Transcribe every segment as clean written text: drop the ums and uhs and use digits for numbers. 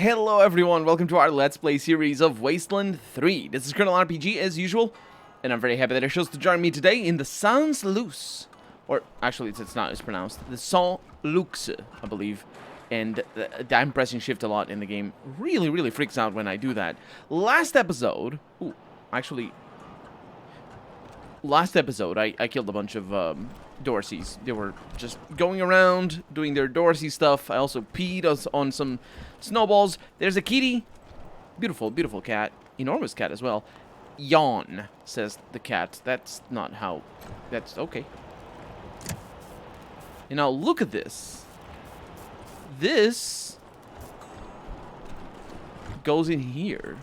Hello everyone, welcome to our Let's Play series of Wasteland 3. This is Colonel RPG as usual, and I'm very happy that I chose to join me today in the Sans Luce. Or, actually, it's not, it's pronounced the Sans Luxe, I believe. And I'm pressing shift a lot in the game. Really freaks out when I do that. Last episode, I killed a bunch of Dorseys. They were just going around, doing their Dorsey stuff. I also peed on some snowballs. There's a kitty. Beautiful cat. Enormous cat as well. Yawn, says the cat. That's not how... That's okay. And now look at this. This goes in here.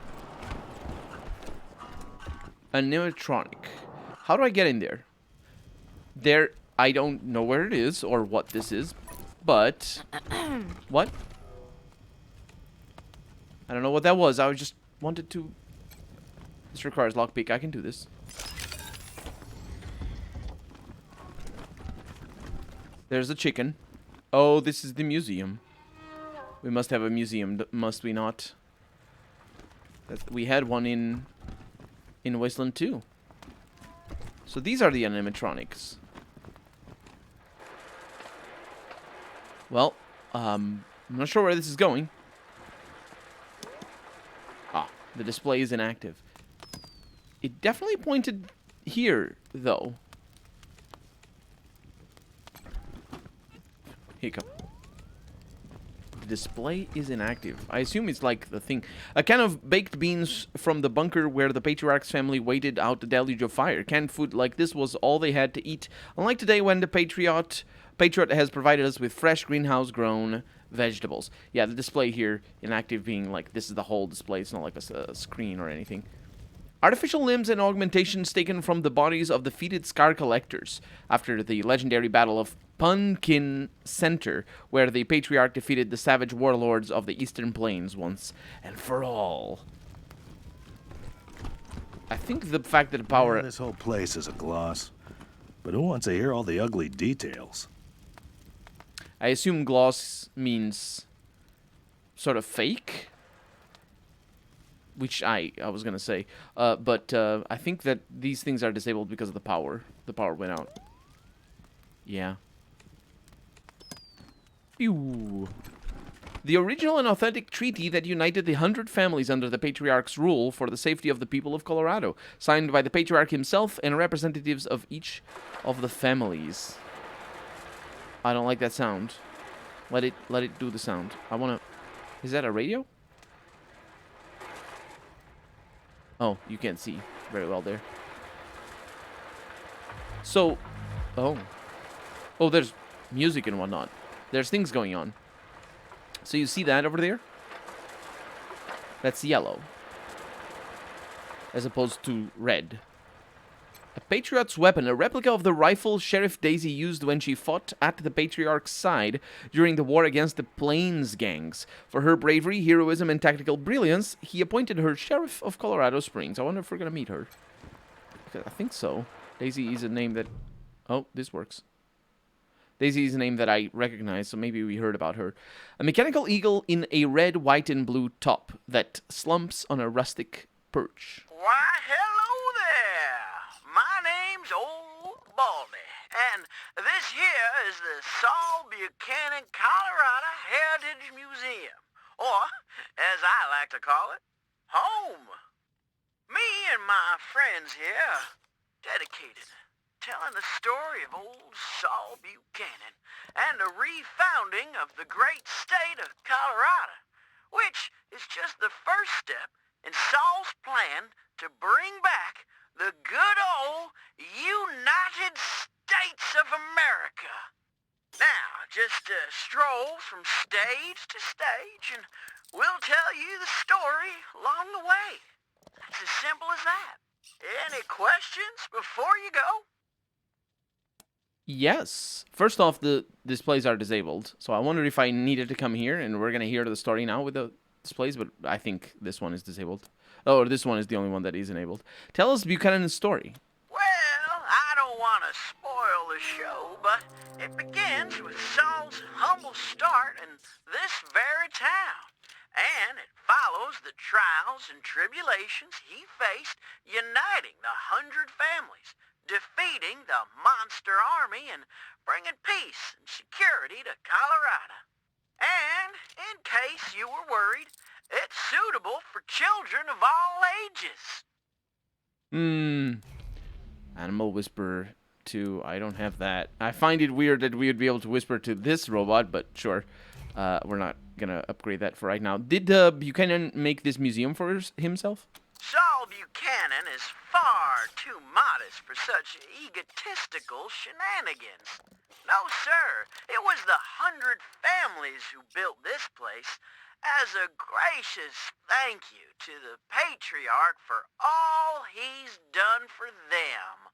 Animatronic. How do I get in there? I don't know where it is or what this is, but... What? I don't know what that was. I just wanted to... This requires lockpick. I can do this. There's a chicken. Oh, this is the museum. We must have a museum, must we not? We had one in Wasteland 2. So these are the animatronics. Well, I'm not sure where this is going. Ah, the display is inactive. It definitely pointed here, though. Hiccup. The display is inactive. I assume it's like the thing. A can of baked beans from the bunker where the Patriarch's family waited out the deluge of fire. Canned food like this was all they had to eat. Unlike today when the Patriarch has provided us with fresh greenhouse-grown vegetables. Yeah, the display here, inactive, being like this is the whole display. It's not like a screen or anything. Artificial limbs and augmentations taken from the bodies of defeated Scar collectors after the legendary battle of Pumpkin Center, where the Patriarch defeated the savage warlords of the Eastern Plains once and for all. I think the fact that power... Yeah, this whole place is a gloss, but who wants to hear all the ugly details? I assume gloss means sort of fake, which I was gonna say, but I think that these things are disabled because of the power. The power went out. Yeah. Ew. The original and authentic treaty that united the 100 families under the Patriarch's rule for the safety of the people of Colorado, signed by the Patriarch himself and representatives of each of the families. I don't like that sound. Let it do the sound. I wanna... Is that a radio? Oh, you can't see very well there. So... Oh. Oh, there's music and whatnot. There's things going on. So you see that over there? That's yellow. As opposed to red. A Patriot's weapon, a replica of the rifle Sheriff Daisy used when she fought at the Patriarch's side during the war against the Plains gangs. For her bravery, heroism, and tactical brilliance, he appointed her Sheriff of Colorado Springs. I wonder if we're gonna meet her. I think so. Daisy is a name that... Oh, this works. Daisy is a name that I recognize, so maybe we heard about her. A mechanical eagle in a red, white, and blue top that slumps on a rustic perch. Why, hello there. My name's Old Baldy, and this here is the Buchanan, Colorado Heritage Museum, or, as I like to call it, home. Me and my friends here, dedicated, telling the story of old Saul Buchanan and the refounding of the great state of Colorado, which is just the first step in Saul's plan to bring back the good old United States of America. Now, just stroll from stage to stage and we'll tell you the story along the way. It's as simple as that. Any questions before you go? Yes. First off, the displays are disabled. So I wonder if I needed to come here, and we're going to hear the story now with the displays, but I think this one is disabled. Oh, this one is the only one that is enabled. Tell us Buchanan's story. Well, I don't want to spoil the show, but it begins with Saul's humble start in this very town. And the trials and tribulations he faced uniting the 100 families, defeating the monster army, and bringing peace and security to Colorado. And, in case you were worried, it's suitable for children of all ages. Animal Whisperer 2. I don't have that. I find it weird that we would be able to whisper to this robot, but sure. We're not gonna upgrade that for right now. Did Buchanan make this museum for himself? Saul Buchanan is far too modest for such egotistical shenanigans. No, sir. It was the 100 families who built this place as a gracious thank you to the Patriarch for all he's done for them.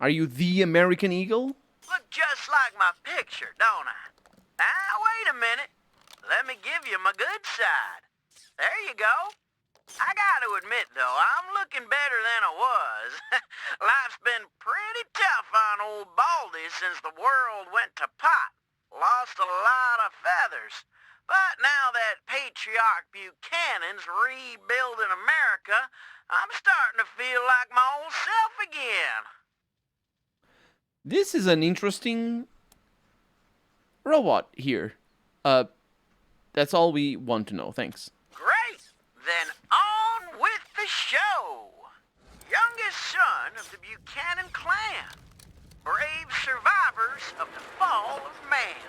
Are you the American Eagle? Look just like my picture, don't I? Now, wait a minute. Let me give you my good side. There you go. I gotta admit, though, I'm looking better than I was. Life's been pretty tough on Old Baldy since the world went to pot. Lost a lot of feathers. But now that Patriarch Buchanan's rebuilding America, I'm starting to feel like my old self again. This is an interesting robot here. That's all we want to know. Thanks. Great! Then on with the show! Youngest son of the Buchanan clan. Brave survivors of the fall of man.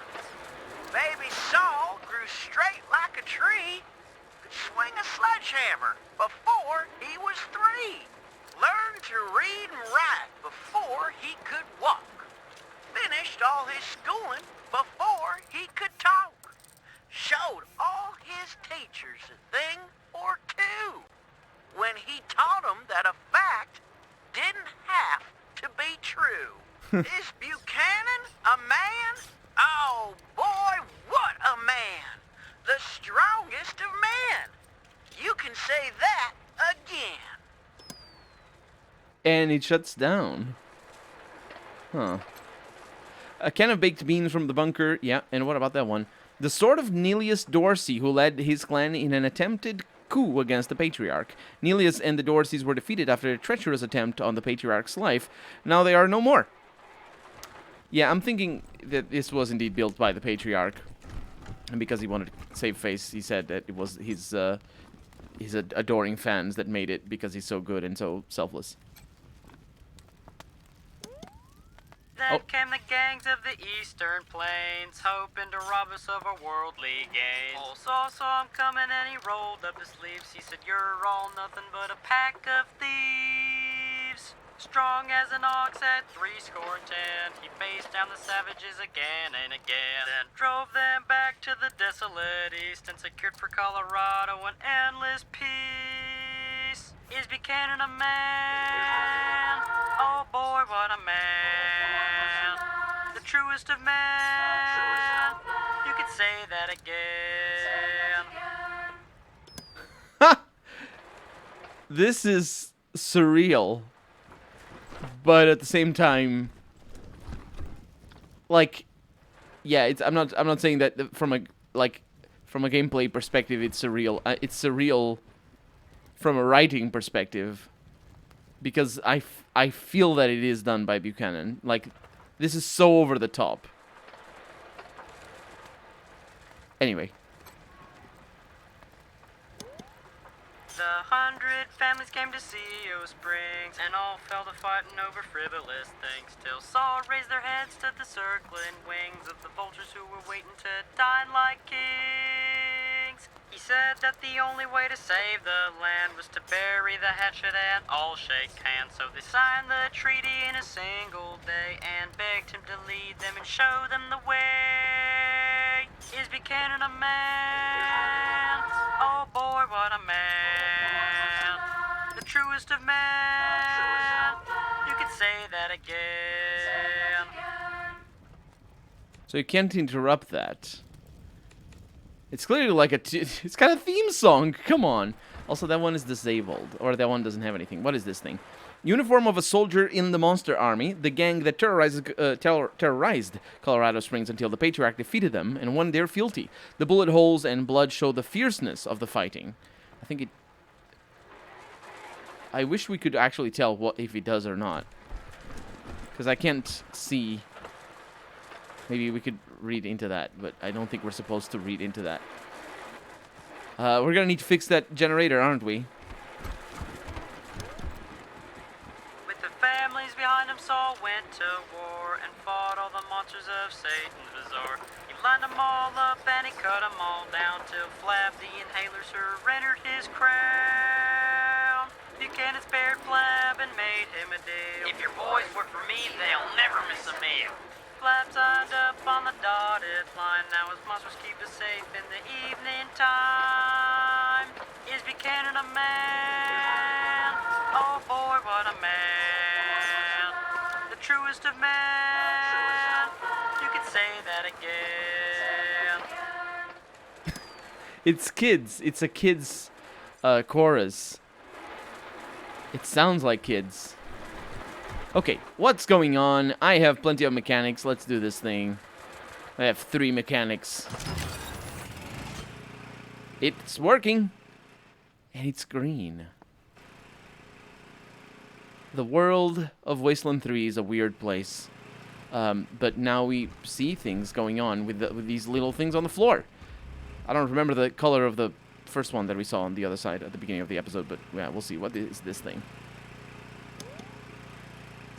Baby Saul grew straight like a tree. Could swing a sledgehammer before he was 3. Learned to read and write before he could walk. Finished all his schooling before he could talk. Showed all his teachers a thing or two when he taught them that a fact didn't have to be true. Is Buchanan a man? Oh boy, what a man! The strongest of men. You can say that again. And it shuts down. Huh. A can of baked beans from the bunker. Yeah, and what about that one? The sword of Nelius Dorsey, who led his clan in an attempted coup against the Patriarch. Nelius and the Dorseys were defeated after a treacherous attempt on the Patriarch's life. Now they are no more. Yeah, I'm thinking that this was indeed built by the Patriarch. And because he wanted to save face, he said that it was his adoring fans that made it because he's so good and so selfless. Then came the gangs of the eastern plains, hoping to rob us of our worldly gains. Paul saw him coming and he rolled up his sleeves. He said, "You're all nothing but a pack of thieves." Strong as an ox at 70, he faced down the savages again and again. Then drove them back to the desolate east and secured for Colorado an endless peace. Is Buchanan a man? Oh boy, what a man. The truest of men. You could say that again. Ha! This is surreal. But at the same time, like, yeah, I'm not saying that from a gameplay perspective it's surreal. It's surreal from a writing perspective because I feel that it is done by Buchanan. Like, this is so over the top. Anyway. The 100 families came to see O Springs, and all fell to fighting over frivolous things, till Saul raised their heads to the circling wings of the vultures who were waiting to dine like kings. He said that the only way to save the land was to bury the hatchet and all shake hands. So they signed the treaty in a single day and begged him to lead them and show them the way. Is Buchanan a man? Oh boy, what a man. The truest of men. You could say that again. So you can't interrupt that. It's clearly like it's got a theme song. Come on. Also, that one is disabled, or that one doesn't have anything. What is this thing? Uniform of a soldier in the Monster Army, the gang that terrorized Colorado Springs until the Patriarch defeated them and won their fealty. The bullet holes and blood show the fierceness of the fighting. I wish we could actually tell if it does or not. Because I can't see. Maybe we could read into that, but I don't think we're supposed to read into that. We're going to need to fix that generator, aren't we? With the families behind him, Saul went to war and fought all the monsters of Satan's bazaar. He lined them all up and he cut them all down till Flab the Inhaler surrendered his crown. Buchanan spared Flab and made him a deal. If your boys work for me, they'll never miss a meal. Flab signed up on the dotted line. Now his monsters keep us safe in the evening time. Is Buchanan a man? Oh boy, what a man. The truest of men. You could say that again. It's kids. It's a kids chorus. It sounds like kids. Okay, what's going on? I have plenty of mechanics. Let's do this thing. I have 3 mechanics. It's working. And it's green. The world of Wasteland 3 is a weird place. But now we see things going on with these little things on the floor. I don't remember the color of the first one that we saw on the other side at the beginning of the episode, but yeah, we'll see. What is this thing?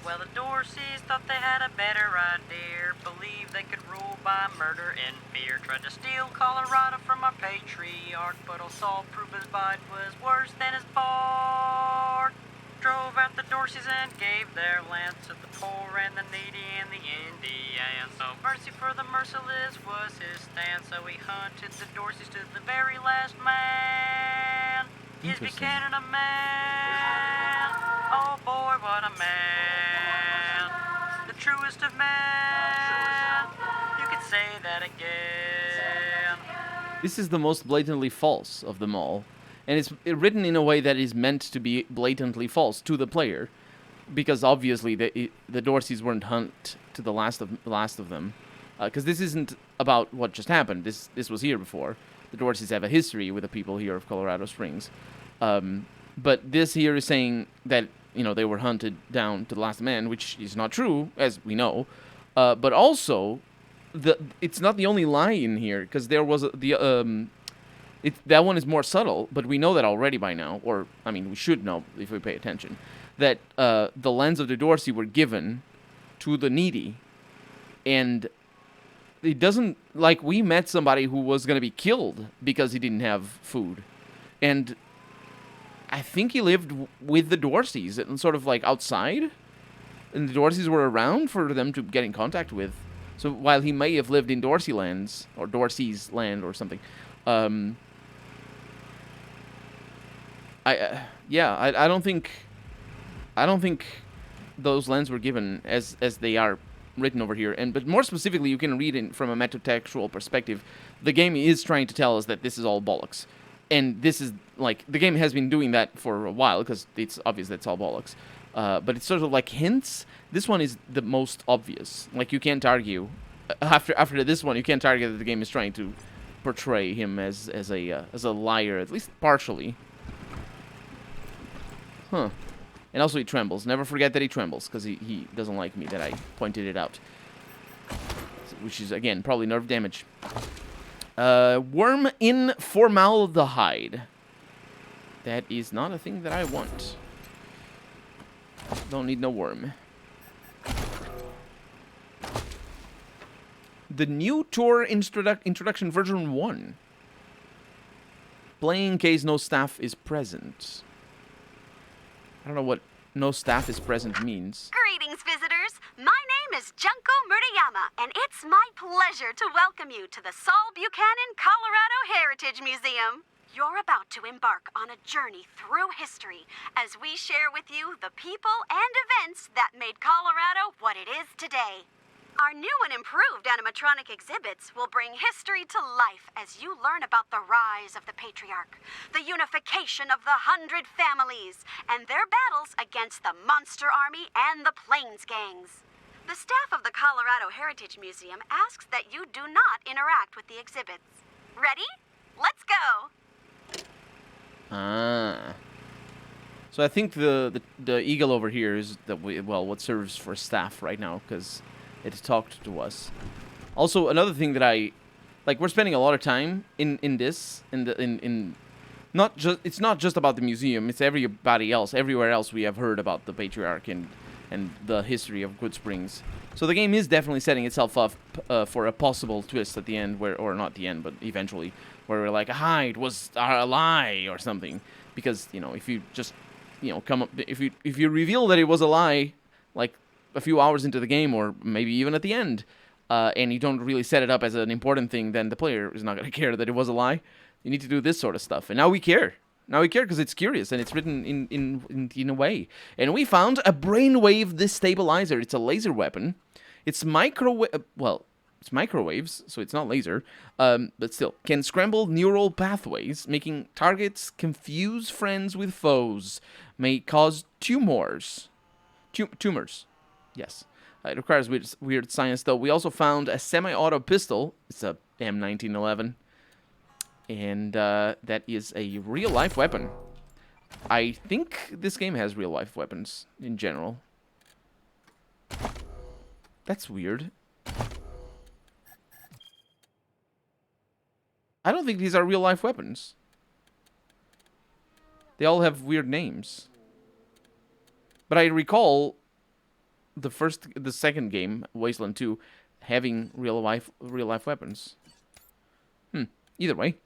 Well, the Dorseys thought they had a better idea. Believed they could rule by murder and fear. Tried to steal Colorado from our patriarch, but old Saul proved his bite was worse than his bark. Drove out the Dorseys and gave their land to the poor and the needy and the Indians. No mercy for the merciless was his stand, so he hunted the Dorseys to the very last man. Is Buchanan a man? Oh boy, what a man. The truest of men. You could say that again. This is the most blatantly false of them all. And it's written in a way that is meant to be blatantly false to the player. Because obviously the Dorseys weren't hunted to the last of them. Because this isn't about what just happened. This was here before. The Dorseys have a history with the people here of Colorado Springs. But this here is saying that, they were hunted down to the last man, which is not true, as we know. But also, it's not the only lie in here, because there was that one is more subtle, but we know that already by now, or, we should know if we pay attention, that the lands of the Dorsey were given to the needy, and it doesn't, like, we met somebody who was going to be killed because he didn't have food, and I think he lived with the Dorseys, and sort of, like, outside, and the Dorseys were around for them to get in contact with, so while he may have lived in Dorsey lands, or Dorsey's land, or something, I don't think those lands were given as they are written over here. But more specifically, you can read it from a metatextual perspective. The game is trying to tell us that this is all bollocks, and this is like the game has been doing that for a while because it's obvious that it's all bollocks. But it's sort of like hints. This one is the most obvious. Like you can't argue after this one. You can't argue that the game is trying to portray him as a liar, at least partially. Huh. And also he trembles. Never forget that he trembles, because he doesn't like me that I pointed it out. Which is, again, probably nerve damage. Worm in formaldehyde. That is not a thing that I want. Don't need no worm. The new tour introduction version 1. Playing in case no staff is present. I don't know what no staff is present means. Greetings, visitors. My name is Junko Murayama, and it's my pleasure to welcome you to the Saul Buchanan, Colorado Heritage Museum. You're about to embark on a journey through history as we share with you the people and events that made Colorado what it is today. Our new and improved animatronic exhibits will bring history to life as you learn about the rise of the Patriarch, the unification of the 100 families, and their battles against the Monster Army and the Plains Gangs. The staff of the Colorado Heritage Museum asks that you do not interact with the exhibits. Ready? Let's go! Ah. So I think the eagle over here is what serves for staff right now, because it talked to us. Also, another thing that we're spending a lot of time in this, not just, it's not just about the museum, it's everybody else, everywhere else we have heard about the Patriarch and the history of Good Springs. So the game is definitely setting itself up for a possible twist at the end, or not the end, but eventually, where we're like, aha, it was a lie or something. Because, if you just, if you reveal that it was a lie, like a few hours into the game, or maybe even at the end, and you don't really set it up as an important thing, then the player is not going to care that it was a lie. You need to do this sort of stuff. And now we care. Now we care because it's curious, and it's written in a way. And we found a brainwave destabilizer. It's a laser weapon. It's it's microwaves, so it's not laser, but still. Can scramble neural pathways, making targets confuse friends with foes. May cause tumors. Tumors. Yes. It requires weird science, though. We also found a semi-auto pistol. It's a M1911. And that is a real-life weapon. I think this game has real-life weapons in general. That's weird. I don't think these are real-life weapons. They all have weird names. But I recall the second game, Wasteland 2, having real-life weapons. Either way.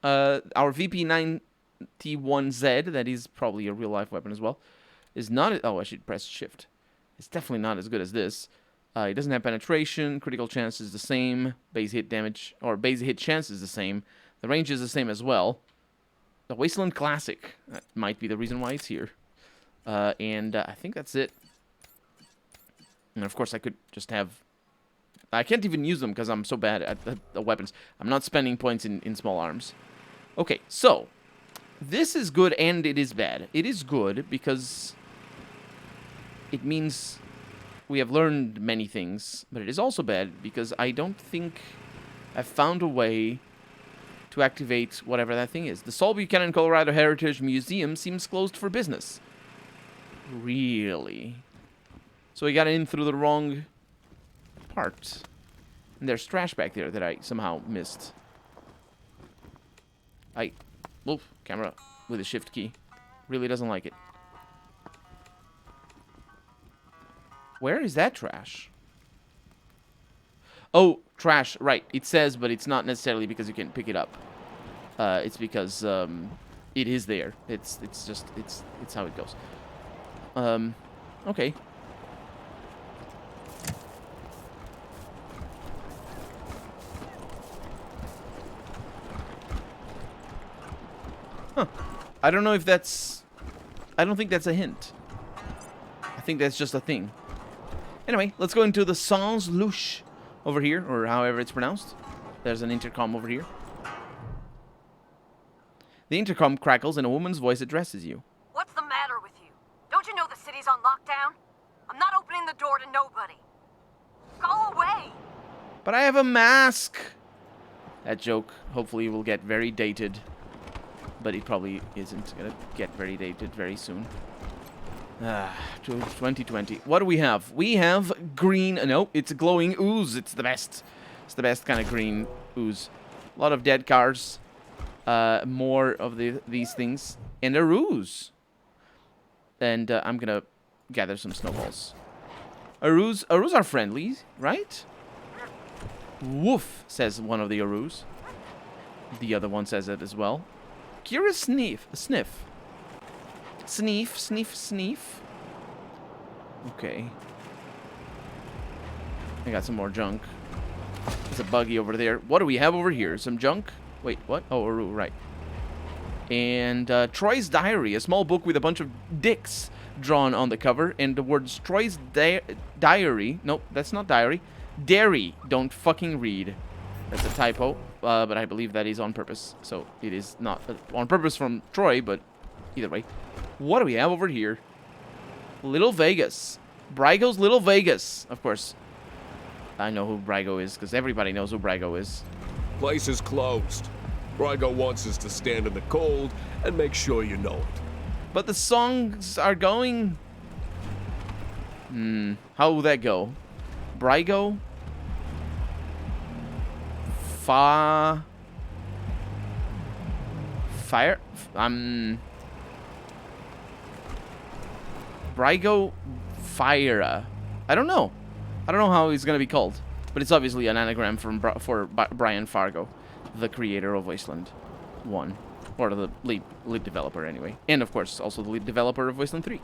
Our VP-91Z, that is probably a real-life weapon as well, is not... Oh, I should press shift. It's definitely not as good as this. It doesn't have penetration. Critical chance is the same. Base hit damage, or base hit chance is the same. The range is the same as well. The Wasteland Classic. That might be the reason why it's here. And I think that's it. And of course, I could just have... I can't even use them because I'm so bad at the weapons. I'm not spending points in small arms. Okay, so... This is good and it is bad. It is good because... It means we have learned many things. But it is also bad because I don't think I've found a way to activate whatever that thing is. The Saul Buchanan, Colorado Heritage Museum seems closed for business. Really? So we got in through the wrong part. And there's trash back there that I somehow missed. Oof, camera with a shift key. Really doesn't like it. Where is that trash? Oh, trash, right. It says, but it's not necessarily because you can pick it up. It's because it is there. It's how it goes. Okay. Huh. I don't know if that's... I don't think that's a hint. I think that's just a thing. Anyway, let's go into the Sans Louche over here, or however it's pronounced. There's an intercom over here. The intercom crackles and a woman's voice addresses you. What's the matter with you? Don't you know the city's on lockdown? I'm not opening the door to nobody. Go away! But I have a mask! That joke hopefully will get very dated. But it probably isn't gonna get very dated very soon. 2020. What do we have? We have green... No, it's a glowing ooze. It's the best. It's the best kind of green ooze. A lot of dead cars. More of these things. And a ruse. And I'm gonna gather some snowballs. Arus are friendly, right? Woof, says one of the Arus. The other one says it as well. Curious sniff. Sniff, sniff, sniff. Okay. I got some more junk. There's a buggy over there. What do we have over here? Some junk? Wait, what? Oh, Aru, right. And Troy's Diary, a small book with a bunch of dicks drawn on the cover. And the words Troy's Diary. Nope, that's not diary. Dairy. Don't fucking read. That's a typo, but I believe that is on purpose. So it is not on purpose from Troy, but either way. What do we have over here? Little Vegas. Brygo's Little Vegas. Of course, I know who Brygo is, because everybody knows who Brygo is. Place is closed. Brygo wants us to stand in the cold and make sure you know it. But the songs are going... How will that go? Brygo? Fire? Brygo Fire. I don't know. I don't know how he's gonna be called, but it's obviously an anagram for Brian Fargo, the creator of Wasteland 1, or the lead developer anyway, and of course also the lead developer of Wasteland 3.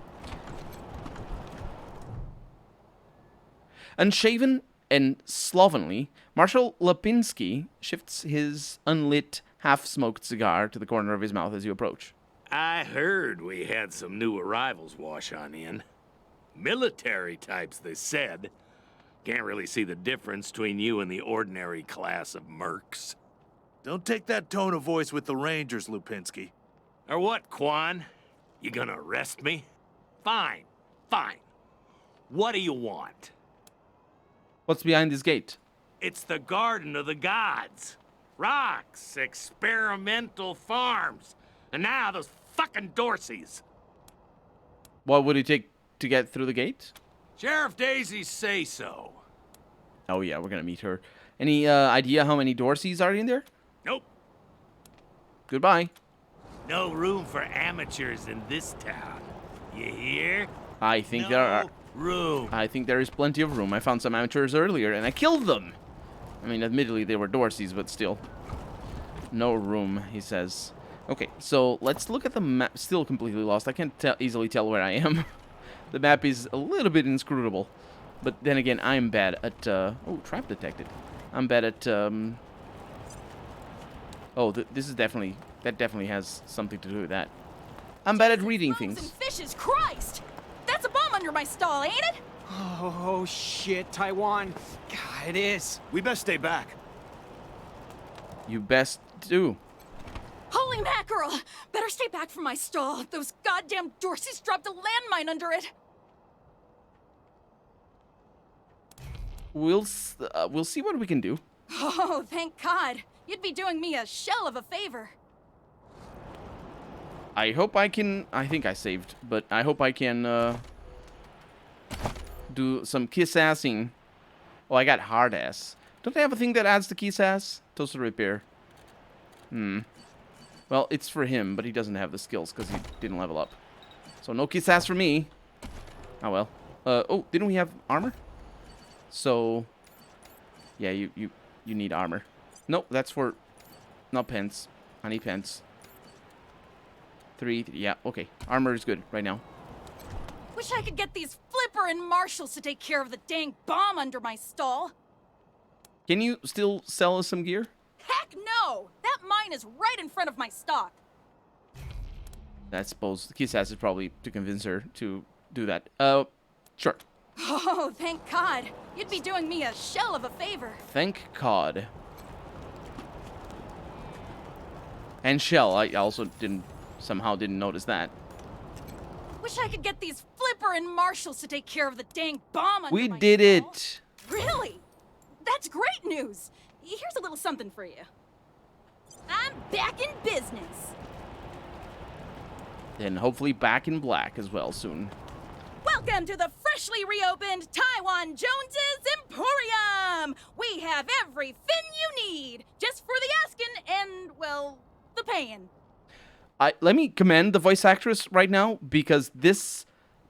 Unshaven and slovenly, Marshal Lipinski shifts his unlit, half-smoked cigar to the corner of his mouth as you approach. I heard we had some new arrivals wash on in. Military types, they said. Can't really see the difference between you and the ordinary class of mercs. Don't take that tone of voice with the Rangers, Lipinski. Or what, Quan? You gonna arrest me? Fine, fine. What do you want? What's behind this gate? It's the Garden of the Gods. Rocks, experimental farms, and now those fucking Dorseys. What would it take to get through the gate? Sheriff Daisy's say so. Oh yeah, we're gonna meet her. Any idea how many Dorseys are in there? Nope. Goodbye. No room for amateurs in this town. You hear? I think no there are. room. I think there is plenty of room. I found some amateurs earlier and I killed them. I mean, admittedly they were Dorseys, but still. No room, he says. Okay, so let's look at the map. Still completely lost. I can't easily tell where I am. The map is a little bit inscrutable. But then again, I'm bad at... oh, trap detected. I'm bad at... Oh, this is definitely... That definitely has something to do with that. I'm bad at reading things. And fishes, Christ! That's a bomb under my stall, ain't it? Oh, shit, Taiwan. God, it is. We best stay back. You best do. Holy mackerel! Better stay back from my stall. Those goddamn Dorseys dropped a landmine under it. We'll see what we can do. Oh, thank God. You'd be doing me a shell of a favor. I hope I can... I think I saved, but I hope I can do some kiss-assing. Oh, I got hard-ass. Don't they have a thing that adds to kiss-ass? Toaster repair. Well, it's for him, but he doesn't have the skills because he didn't level up. So no kiss-ass for me. Oh, well. Oh, didn't we have armor? So... Yeah, you need armor. Nope, that's for... Not pants. I need pants. 3, yeah, okay. Armor is good right now. Wish I could get these Flipper and Marshals to take care of the dang bomb under my stall. Can you still sell us some gear? Heck no! That mine is right in front of my stock. I suppose the kiss-ass is probably to convince her to do that. Sure. Oh, thank God. You'd be doing me a shell of a favor. Thank God. And shell, I also somehow didn't notice that. Wish I could get these Flipper and Marshals to take care of the dang bomb under We my did stall. it! Really? That's great news. Here's a little something for you. I'm back in business. And hopefully back in black as well soon. Welcome to the freshly reopened Taiwan Jones's Emporium! We have everything you need, just for the asking and, well, the paying. Let me commend the voice actress right now, because this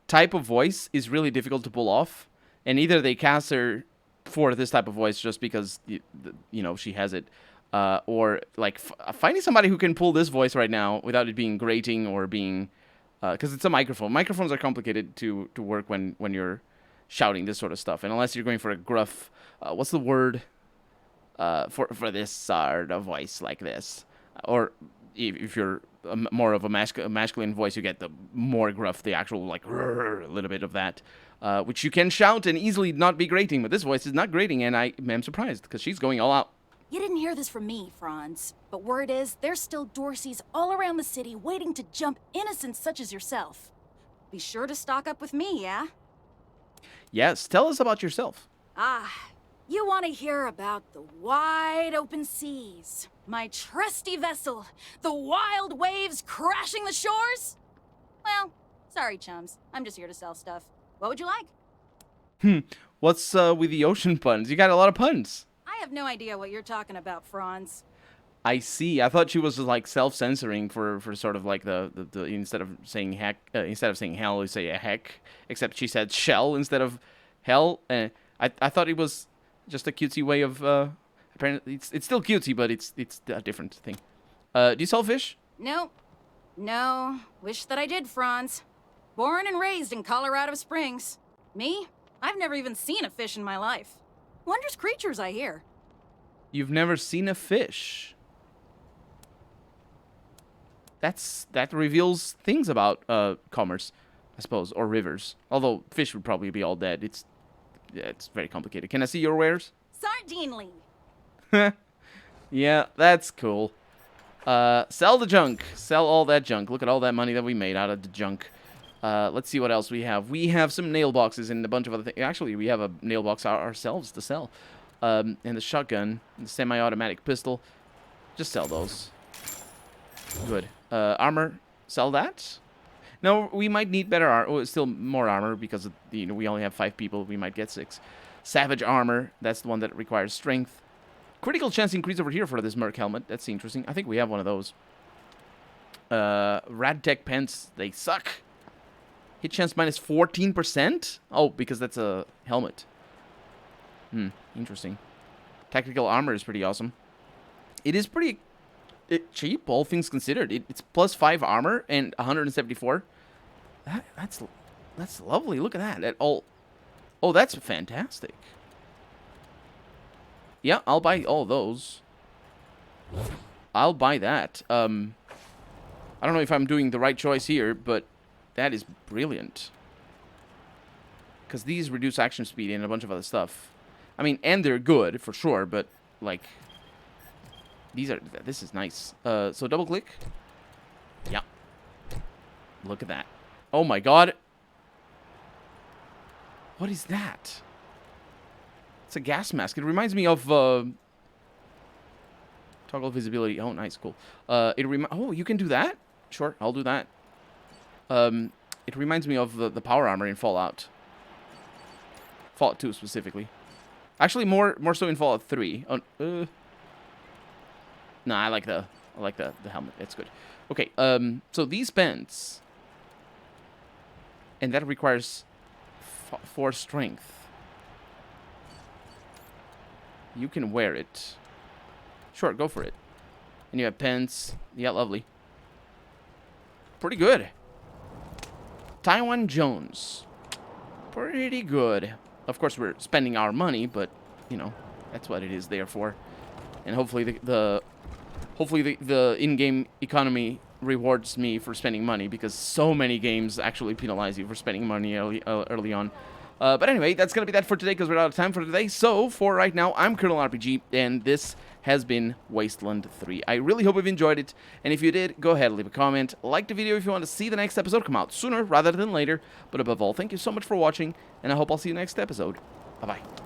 type of voice is really difficult to pull off. And either they cast her for this type of voice just because, you know, she has it, or, like, finding somebody who can pull this voice right now without it being grating or being... Because it's a microphone. Microphones are complicated to work when you're shouting this sort of stuff. And unless you're going for a gruff... what's the word for this sort of voice like this? Or if you're more of a masculine voice, you get the more gruff, the actual, like, a little bit of that, which you can shout and easily not be grating, but this voice is not grating, and I am surprised, because she's going all out. You didn't hear this from me, Franz, but word is there's still Dorseys all around the city waiting to jump innocents such as yourself. Be sure to stock up with me, yeah? Yes, tell us about yourself. You want to hear about the wide open seas, my trusty vessel, the wild waves crashing the shores? Well, sorry, chums. I'm just here to sell stuff. What would you like? What's with the ocean puns? You got a lot of puns. I have no idea what you're talking about, Franz. I see. I thought she was just, like, self-censoring for sort of like the instead of saying heck, instead of saying hell, you say a heck. Except she said shell instead of hell. I thought it was just a cutesy way of. Apparently, it's still cutesy, but it's a different thing. Do you sell fish? No. No. Wish that I did, Franz. Born and raised in Colorado Springs. Me? I've never even seen a fish in my life. Wondrous creatures, I hear. You've never seen a fish. That reveals things about commerce, I suppose, or rivers. Although fish would probably be all dead. It's very complicated. Can I see your wares? Sardinely. Yeah, that's cool. Sell the junk. Sell all that junk. Look at all that money that we made out of the junk. Let's see what else we have. We have some nail boxes and a bunch of other things. Actually, we have a nail box ourselves to sell. And the shotgun, the semi-automatic pistol. Just sell those. Good. Armor. Sell that. No, we might need better armor. Still more armor because we only have 5 people. We might get 6. Savage armor. That's the one that requires strength. Critical chance increase over here for this Merc helmet. That's interesting. I think we have one of those. Radtech pants. They suck. Hit chance minus 14%? Oh, because that's a helmet. Interesting. Tactical armor is pretty awesome. It is pretty cheap, all things considered. It's plus 5 armor and 174. That's lovely. Look at that. Oh, that's fantastic. Yeah, I'll buy all those. I'll buy that. I don't know if I'm doing the right choice here, but that is brilliant. Because these reduce action speed and a bunch of other stuff. I mean, and they're good, for sure, but, like, this is nice. So double click. Yeah. Look at that. Oh my god. What is that? It's a gas mask. It reminds me of, toggle visibility. Oh, nice, cool. Oh, you can do that? Sure, I'll do that. It reminds me of the power armor in Fallout. Fallout 2 specifically. Actually, more so in Fallout 3. Nah, I like the helmet. It's good. Okay, so these pants, and that requires 4 strength. You can wear it. Sure, go for it. And you have pants. Yeah, lovely. Pretty good. Taiwan Jones. Pretty good. Of course, we're spending our money, but, you know, that's what it is there for. And hopefully the in-game economy rewards me for spending money, because so many games actually penalize you for spending money early on. But anyway, that's going to be that for today, because we're out of time for today. So, for right now, I'm Colonel RPG, and this has been Wasteland 3. I really hope you've enjoyed it, and if you did, go ahead and leave a comment. Like the video if you want to see the next episode come out sooner rather than later. But above all, thank you so much for watching, and I hope I'll see you next episode. Bye-bye.